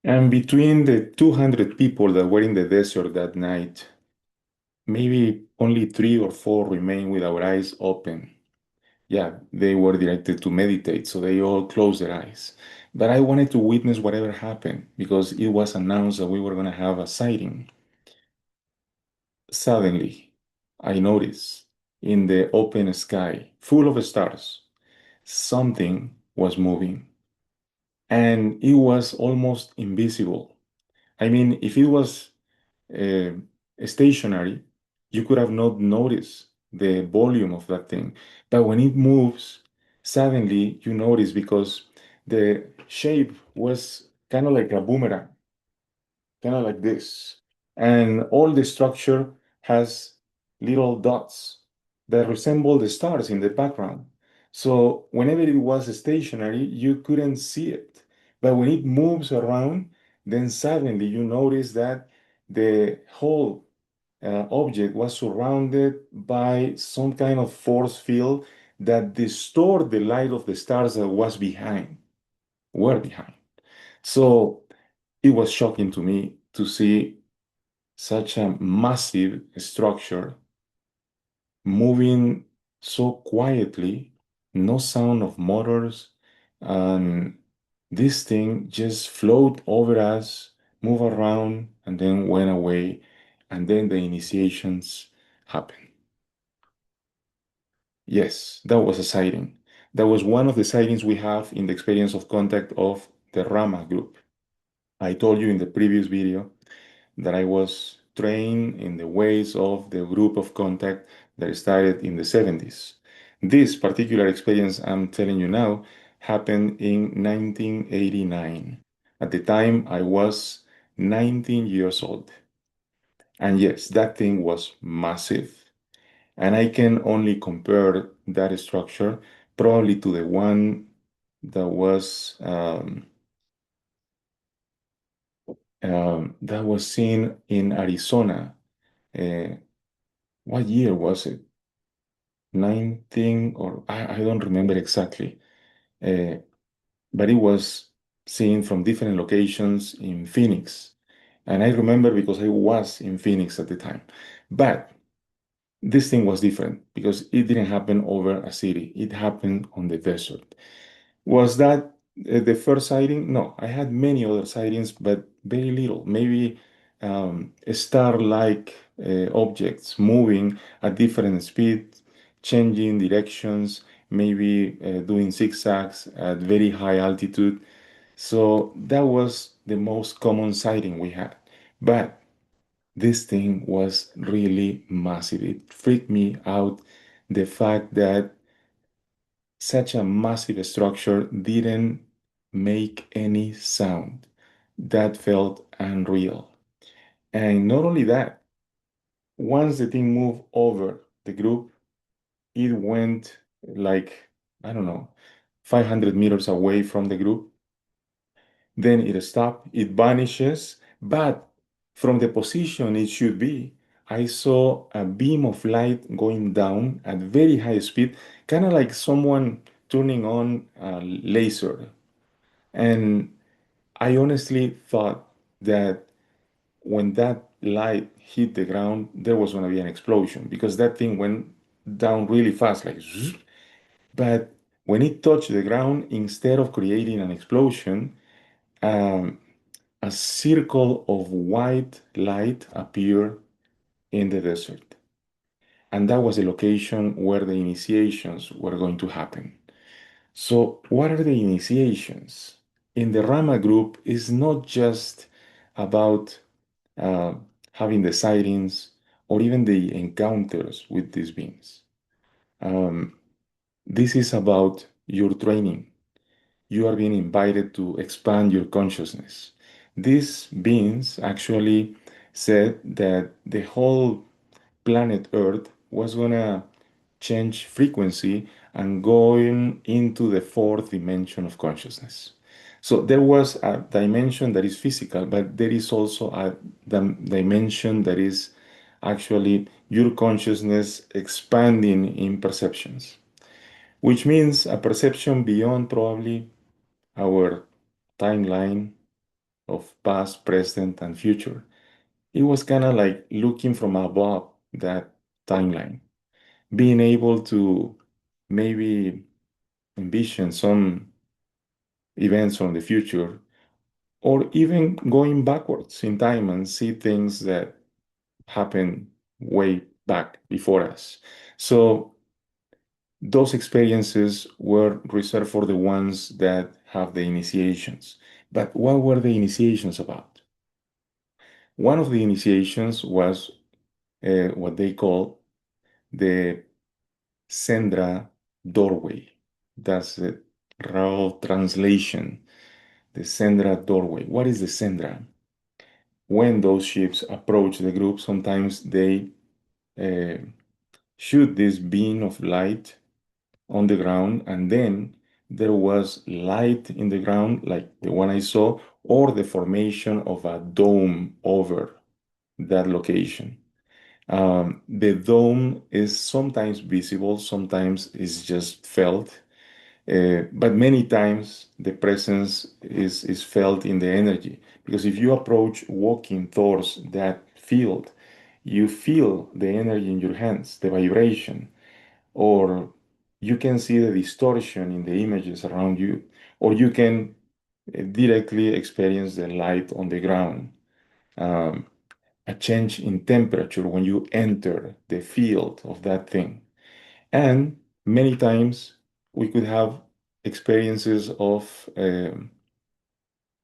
And between the 200 people that were in the desert that night, maybe only three or four remained with our eyes open. Yeah, they were directed to meditate, so they all closed their eyes. But I wanted to witness whatever happened because it was announced that we were going to have a sighting. Suddenly, I noticed in the open sky, full of stars, something was moving, and it was almost invisible. I mean, if it was uh, stationary, you could have not noticed the volume of that thing. But when it moves, suddenly you notice because the shape was kind of like a boomerang, kind of like this. And all the structure has little dots that resemble the stars in the background. So whenever it was stationary, you couldn't see it. But when it moves around, then suddenly you notice that the whole object was surrounded by some kind of force field that distort the light of the stars that were behind. So it was shocking to me to see such a massive structure moving so quietly, no sound of motors, and this thing just float over us, move around, and then went away, and then the initiations happened. Yes, that was a sighting. That was one of the sightings we have in the experience of contact of the Rama group. I told you in the previous video that I was trained in the ways of the group of contact that started in the 70s. This particular experience I'm telling you now happened in 1989. At the time, I was 19 years old. And yes, that thing was massive. And I can only compare that structure probably to the one that was seen in Arizona. Uh, what year was it? 19 or I don't remember exactly. Uh, but it was seen from different locations in Phoenix. And I remember because I was in Phoenix at the time. But this thing was different because it didn't happen over a city, it happened on the desert. Was that the first sighting? No, I had many other sightings, but very little. Maybe star-like objects moving at different speeds, changing directions, maybe doing zigzags at very high altitude. So that was the most common sighting we had. But this thing was really massive. It freaked me out the fact that such a massive structure didn't make any sound. That felt unreal. And not only that, once the thing moved over the group, it went like, I don't know, 500 meters away from the group. Then it stopped, it vanishes, but from the position it should be, I saw a beam of light going down at very high speed, kind of like someone turning on a laser. And I honestly thought that when that light hit the ground, there was going to be an explosion because that thing went down really fast, like, zzz. But when it touched the ground, instead of creating an explosion, um, a circle of white light appeared in the desert. And that was the location where the initiations were going to happen. So, what are the initiations? In the Rama group, it's not just about uh, having the sightings or even the encounters with these beings. Um, this is about your training. You are being invited to expand your consciousness. These beings actually said that the whole planet Earth was gonna change frequency and going into the fourth dimension of consciousness. So there was a dimension that is physical, but there is also a dimension that is actually your consciousness expanding in perceptions, which means a perception beyond probably our timeline, of past, present, and future. It was kind of like looking from above that timeline, being able to maybe envision some events from the future, or even going backwards in time and see things that happened way back before us. So those experiences were reserved for the ones that have the initiations. But what were the initiations about? One of the initiations was what they call the Sendra doorway. That's the raw translation. The Sendra doorway. What is the Sendra? When those ships approach the group, sometimes they uh, shoot this beam of light on the ground, and then there was light in the ground, like the one I saw, or the formation of a dome over that location. The dome is sometimes visible, sometimes it's just felt, but many times the presence is felt in the energy. Because if you approach walking towards that field, you feel the energy in your hands, the vibration, or you can see the distortion in the images around you, or you can directly experience the light on the ground. Um, a change in temperature when you enter the field of that thing. And many times we could have experiences of,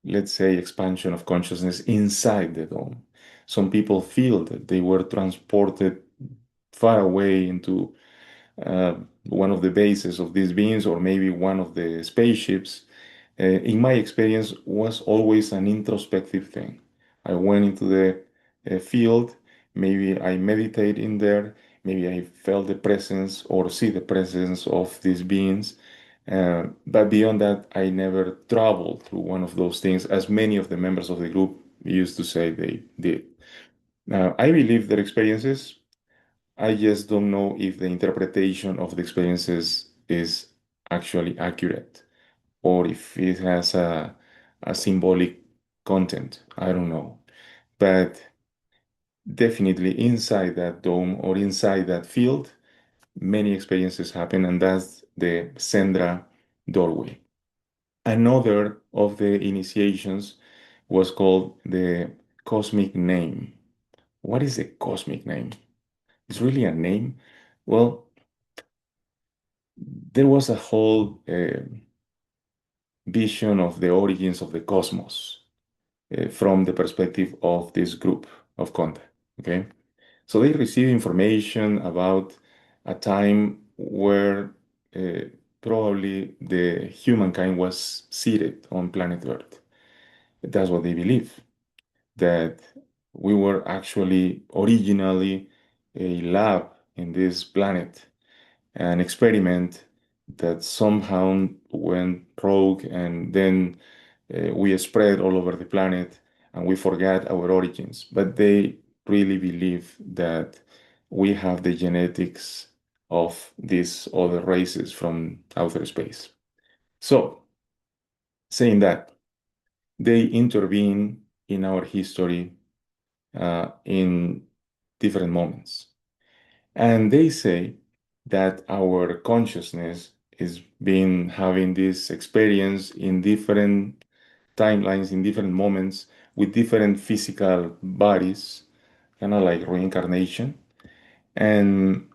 let's say, expansion of consciousness inside the dome. Some people feel that they were transported far away into uh, one of the bases of these beings, or maybe one of the spaceships. In my experience, was always an introspective thing. I went into the field, maybe I meditate in there, maybe I felt the presence or see the presence of these beings. But beyond that, I never traveled through one of those things, as many of the members of the group used to say they did. Now, I believe their experiences. I just don't know if the interpretation of the experiences is actually accurate, or if it has a symbolic content. I don't know. But definitely inside that dome or inside that field, many experiences happen, and that's the Sendra doorway. Another of the initiations was called the cosmic name. What is the cosmic name? It's really a name. Well, there was a whole vision of the origins of the cosmos from the perspective of this group of contact. Okay, so they receive information about a time where uh, probably the humankind was seated on planet Earth. That's what they believe, that we were actually originally a lab in this planet, an experiment that somehow went rogue, and then we spread all over the planet and we forgot our origins. But they really believe that we have the genetics of these other races from outer space. So, saying that, they intervene in our history in different moments. And they say that our consciousness is been having this experience in different timelines, in different moments, with different physical bodies, kind of like reincarnation. And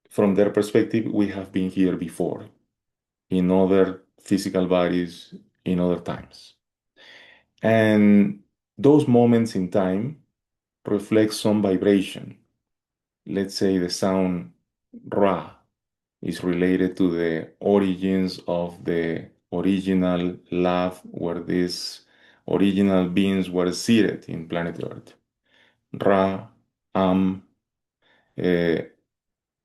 from their perspective, we have been here before in other physical bodies in other times. And those moments in time reflect some vibration. Let's say the sound Ra is related to the origins of the original lab where these original beings were seated in planet Earth. Ra, Am uh,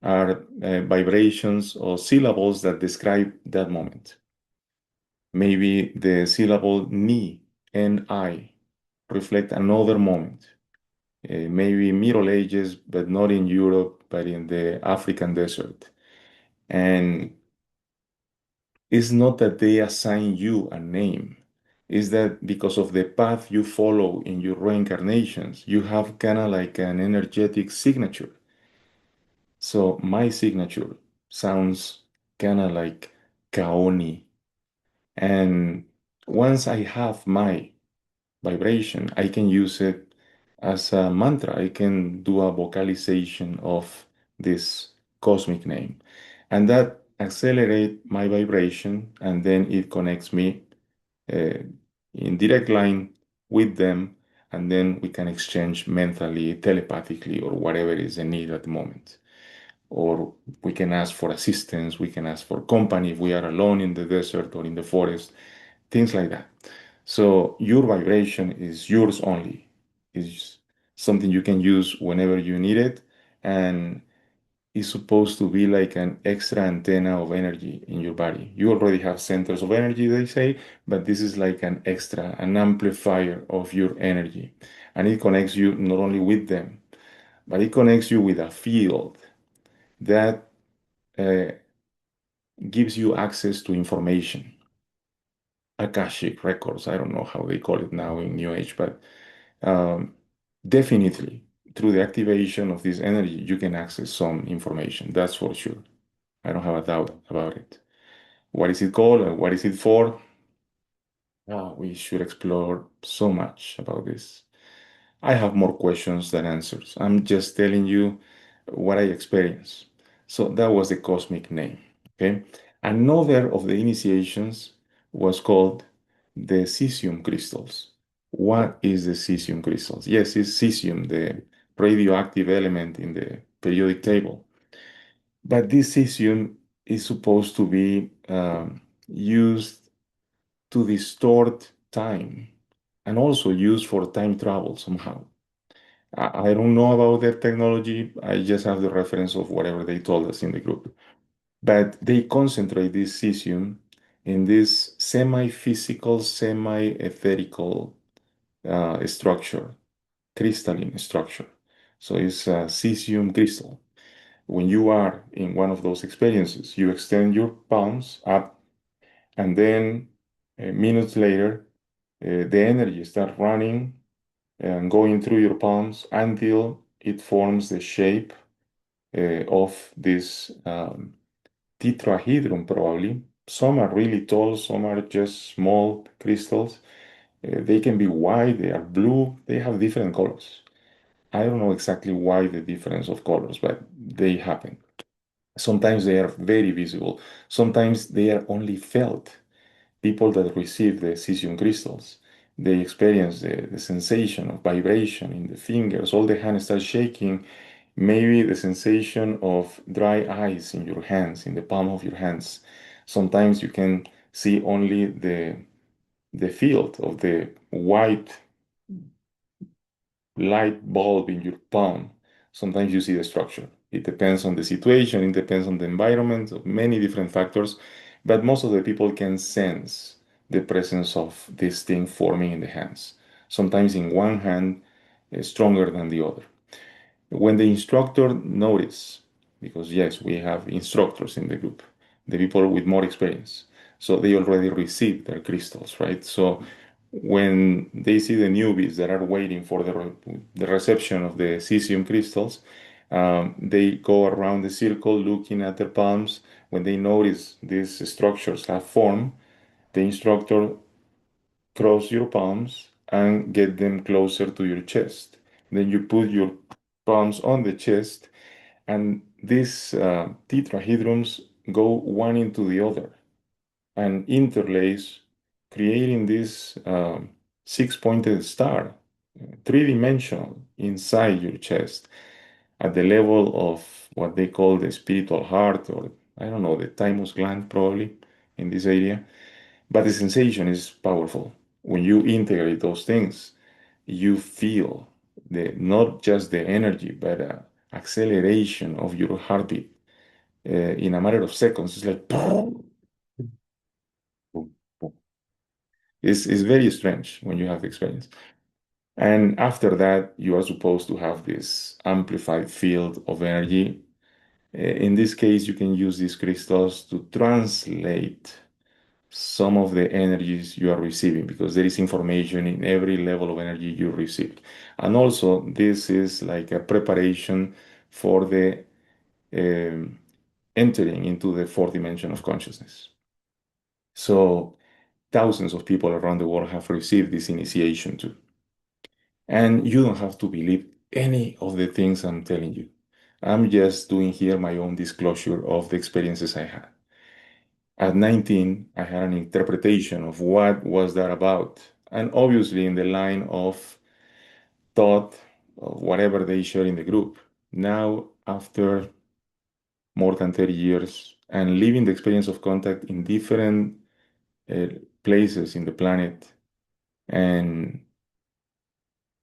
are vibrations or syllables that describe that moment. Maybe the syllable Ni, N-I, reflect another moment. Maybe Middle Ages, but not in Europe, but in the African desert. And it's not that they assign you a name, is that because of the path you follow in your reincarnations, you have kind of like an energetic signature. So my signature sounds kind of like kaoni. And once I have my vibration, I can use it as a mantra. I can do a vocalization of this cosmic name. And that accelerate my vibration, and then it connects me uh, in direct line with them, and then we can exchange mentally, telepathically, or whatever is the need at the moment. Or we can ask for assistance, we can ask for company if we are alone in the desert or in the forest, things like that. So your vibration is yours only. It's something you can use whenever you need it, and is supposed to be like an extra antenna of energy in your body. You already have centers of energy, they say, but this is like an extra, an amplifier of your energy. And it connects you not only with them, but it connects you with a field that uh, gives you access to information. Akashic records, I don't know how they call it now in New Age, but um, definitely through the activation of this energy, you can access some information. That's for sure. I don't have a doubt about it. What is it called and what is it for? Oh, we should explore so much about this. I have more questions than answers. I'm just telling you what I experienced. So that was the cosmic name. Okay. Another of the initiations was called the cesium crystals. What is the cesium crystals? Yes, it's cesium, the radioactive element in the periodic table. But this cesium is supposed to be used to distort time and also used for time travel somehow. I don't know about their technology. I just have the reference of whatever they told us in the group. But they concentrate this cesium in this semi-physical, semi-etherical structure, crystalline structure. So it's a cesium crystal. When you are in one of those experiences, you extend your palms up, and then minutes later, the energy starts running and going through your palms until it forms the shape of this tetrahedron, probably. Some are really tall, some are just small crystals. They can be white, they are blue, they have different colors. I don't know exactly why the difference of colors, but they happen. Sometimes they are very visible, sometimes they are only felt. People that receive the cesium crystals, they experience the sensation of vibration in the fingers, all the hands start shaking, maybe the sensation of dry ice in your hands, in the palm of your hands. Sometimes you can see only the field of the white light bulb in your palm. Sometimes you see the structure. It depends on the situation, it depends on the environment, of many different factors, but most of the people can sense the presence of this thing forming in the hands. Sometimes in one hand, stronger than the other. When the instructor notice, because yes, we have instructors in the group, the people with more experience, so they already received their crystals, right? So when they see the newbies that are waiting for the reception of the cesium crystals, they go around the circle looking at their palms. When they notice these structures have formed, the instructor cross your palms and get them closer to your chest. Then you put your palms on the chest, and these tetrahedrons go one into the other and interlace, creating this six-pointed star, three-dimensional, inside your chest at the level of what they call the spiritual heart, or I don't know, the thymus gland, probably in this area. But the sensation is powerful. When you integrate those things, you feel the not just the energy, but acceleration of your heartbeat in a matter of seconds. It's like it's very strange when you have the experience. And after that, you are supposed to have this amplified field of energy. In this case, you can use these crystals to translate some of the energies you are receiving because there is information in every level of energy you receive. And also, this is like a preparation for the um, entering into the fourth dimension of consciousness. So, thousands of people around the world have received this initiation too. And you don't have to believe any of the things I'm telling you. I'm just doing here my own disclosure of the experiences I had. At 19, I had an interpretation of what was that about, and obviously in the line of thought of whatever they share in the group. Now, after more than 30 years and living the experience of contact in different uh, places in the planet,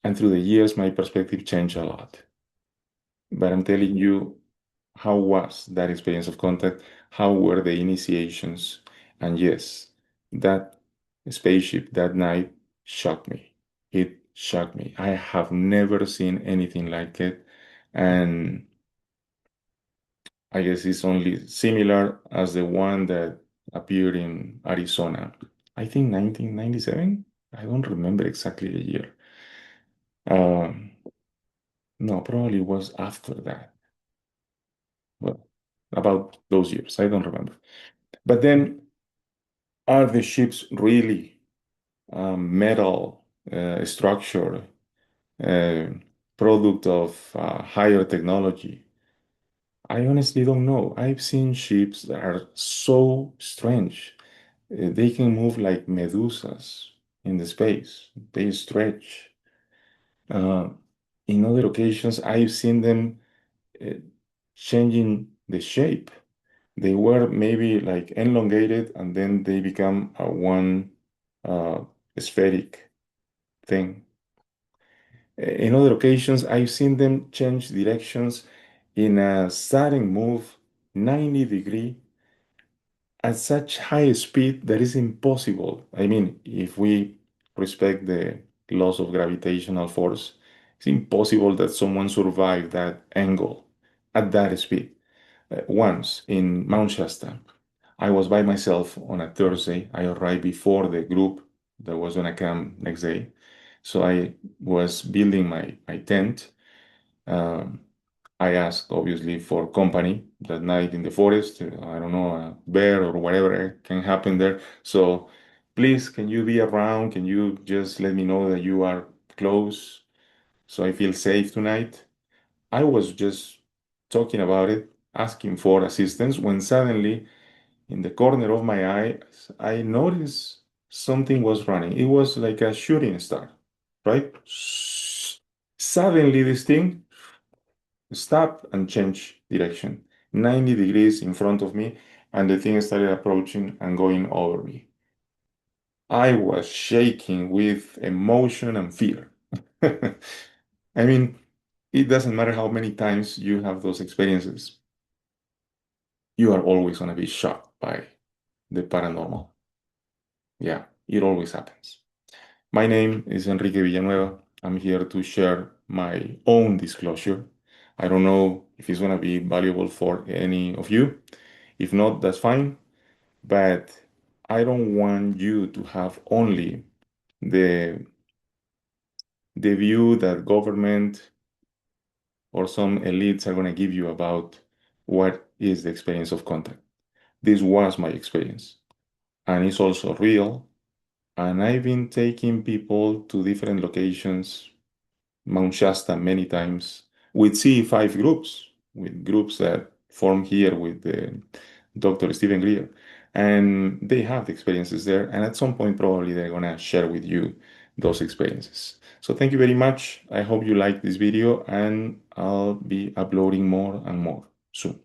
and through the years, my perspective changed a lot. But I'm telling you, how was that experience of contact? How were the initiations? And yes, that spaceship that night shocked me. It shocked me. I have never seen anything like it. And I guess it's only similar as the one that appeared in Arizona. I think 1997. I don't remember exactly the year. Um, no, probably was after that. Well, about those years. I don't remember. But then, are the ships really metal structure, uh, product of higher technology? I honestly don't know. I've seen ships that are so strange. They can move like medusas in the space. They stretch. Uh, in other occasions, I've seen them uh, changing the shape. They were maybe like elongated and then they become a one uh, spheric thing. In other occasions, I've seen them change directions in a sudden move, 90-degree, at such high speed that is impossible. I mean, if we respect the laws of gravitational force, it's impossible that someone survived that angle at that speed. Once in Mount Shasta, I was by myself on a Thursday. I arrived before the group that was going to come next day. So I was building my tent. Um, I asked, obviously, for company that night in the forest. I don't know, a bear or whatever can happen there. So please, can you be around? Can you just let me know that you are close so I feel safe tonight? I was just talking about it, asking for assistance, when suddenly in the corner of my eye, I noticed something was running. It was like a shooting star, right? Suddenly, this thing stopped and changed direction, 90 degrees in front of me, and the thing started approaching and going over me. I was shaking with emotion and fear. I mean, it doesn't matter how many times you have those experiences, you are always going to be shocked by the paranormal. Yeah, it always happens. My name is Enrique Villanueva. I'm here to share my own disclosure. I don't know if it's going to be valuable for any of you. If not, that's fine. But I don't want you to have only the the view that government or some elites are going to give you about what is the experience of contact. This was my experience, and it's also real. And I've been taking people to different locations, Mount Shasta many times, with CE5 groups, with groups that form here with the Dr. Stephen Greer. And they have the experiences there. And at some point, probably they're going to share with you those experiences. So thank you very much. I hope you like this video, and I'll be uploading more and more soon.